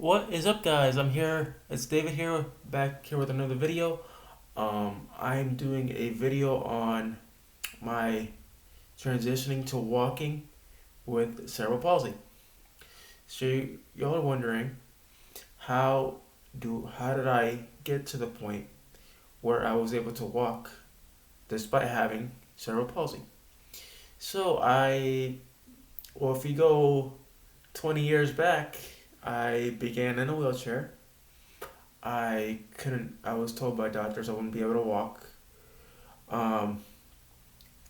What is up, guys? I'm here. It's David here, back here with another video. I'm doing a video on my transitioning to walking with cerebral palsy. So y'all are wondering how how did I get to the point where I was able to walk despite having cerebral palsy? So if you go 20 years back, I began in a wheelchair. I was told by doctors I wouldn't be able to walk. Um,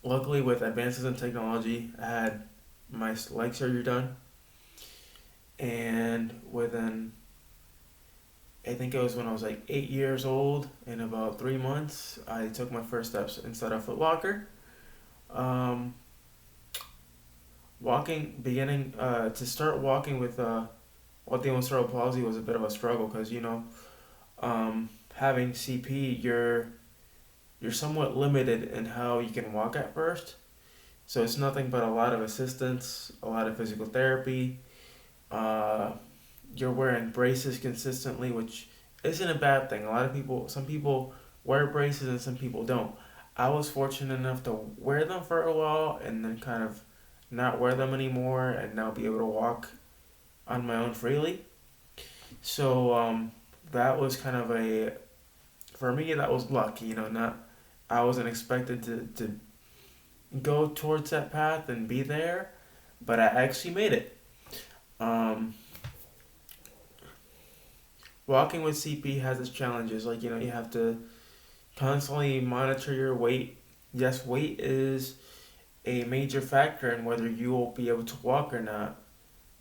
Luckily, with advances in technology, I had my leg surgery done, and I think it was when I was like 8 years old, in about 3 months, I took my first steps inside a Foot Locker. Um, beginning to start walking with dealing with cerebral palsy was a bit of a struggle because having CP, you're somewhat limited in how you can walk at first. So it's nothing but a lot of assistance, a lot of physical therapy. Uh, you're wearing braces consistently, which isn't a bad thing. Some people wear braces and some people don't. I was fortunate enough to wear them for a while and then kind of not wear them anymore and now be able to walk on my own freely. So that was kind of for me, that was lucky, not, I wasn't expected to go towards that path and be there, but I actually made it. Um, Walking with CP has its challenges. Like, you have to constantly monitor your weight. Yes, weight is a major factor in whether you will be able to walk or not,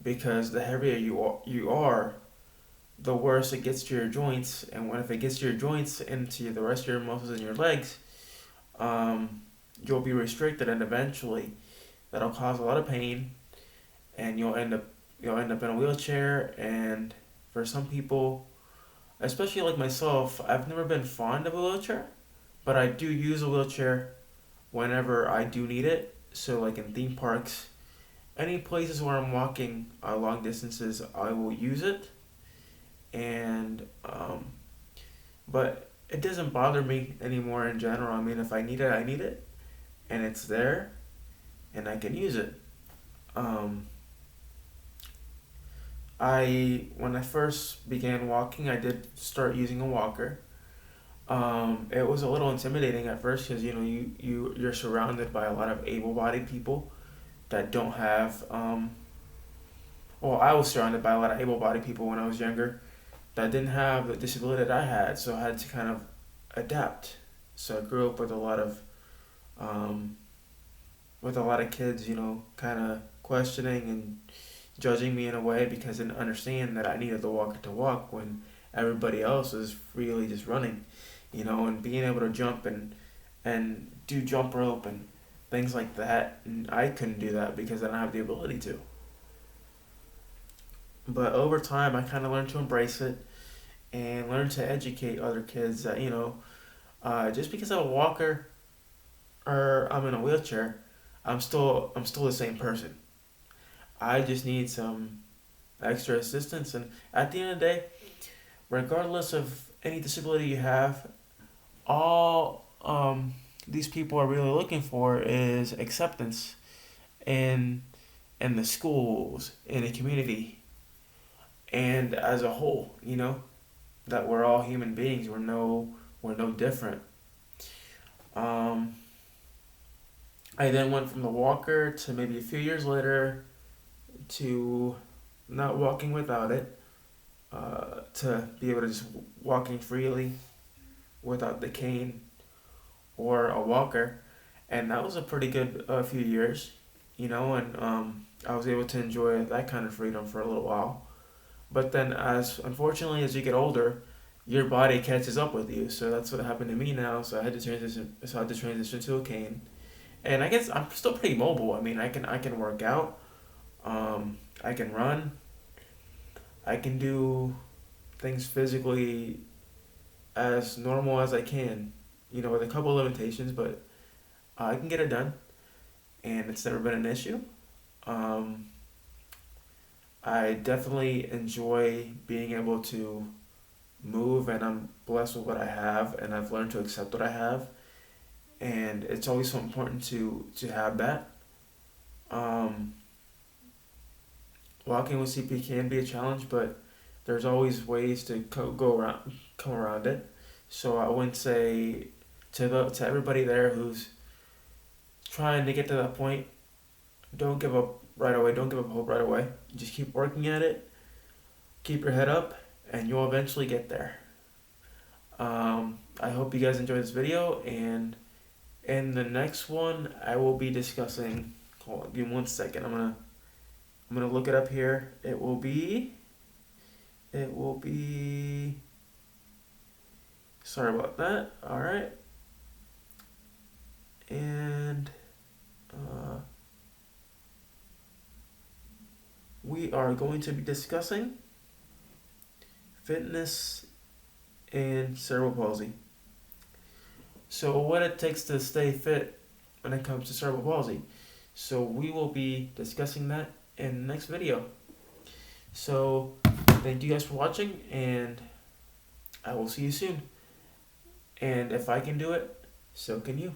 because the heavier you are, the worse it gets to your joints. And if it gets to your joints and to the rest of your muscles in your legs, um, you'll be restricted, and eventually that'll cause a lot of pain, and you'll end up in a wheelchair. And for some people, especially like myself, I've never been fond of a wheelchair, but I do use a wheelchair whenever I do need it. So like in theme parks, any places where I'm walking long distances, I will use it. And but it doesn't bother me anymore in general. I mean, if I need it, I need it, and it's there, and I can use it. Um, when I first began walking, I did start using a walker. It was a little intimidating at first because you're surrounded by a lot of able-bodied people that don't have. Well, I was surrounded by a lot of able-bodied people when I was younger that didn't have the disability that I had, so I had to kind of adapt. So I grew up um, with a lot of kids, kind of questioning and judging me in a way because they didn't understand that I needed the walker to walk when everybody else was freely just running, and being able to jump and do jump rope and things like that. And I couldn't do that because I don't have the ability to. But over time, I kind of learned to embrace it and learn to educate other kids that just because I'm a walker or I'm in a wheelchair, I'm still the same person. I just need some extra assistance. And at the end of the day, regardless of any disability you have, all these people are really looking for is acceptance in in the schools, in the community, and as a whole. That we're all human beings. We're no different. Um, I then went from the walker to maybe a few years later to not walking without it, to be able to just walking freely without the cane or a walker, and that was a pretty good few years, and I was able to enjoy that kind of freedom for a little while. But then, as unfortunately as you get older, your body catches up with you. So that's what happened to me now. So I had to transition. So I had to transition to a cane, and I guess I'm still pretty mobile. I mean, I can work out. I can run. I can do things physically as normal as I can. With a couple limitations, but I can get it done, and it's never been an issue. Um, I definitely enjoy being able to move, and I'm blessed with what I have, and I've learned to accept what I have, and it's always so important to have that. Um, Walking with CP can be a challenge, but there's always ways to come around it. So I wouldn't say to everybody there who's trying to get to that point, don't give up right away. Don't give up hope right away. Just keep working at it. Keep your head up, and you'll eventually get there. I hope you guys enjoyed this video, and in the next one, I will be discussing. Hold on, give me 1 second. I'm gonna look it up here. It will be. It will be. Sorry about that. All right, and uh, we are going to be discussing fitness and cerebral palsy. So, what it takes to stay fit when it comes to cerebral palsy. So, we will be discussing that in the next video. So, thank you guys for watching, and I will see you soon. And if I can do it, so can you.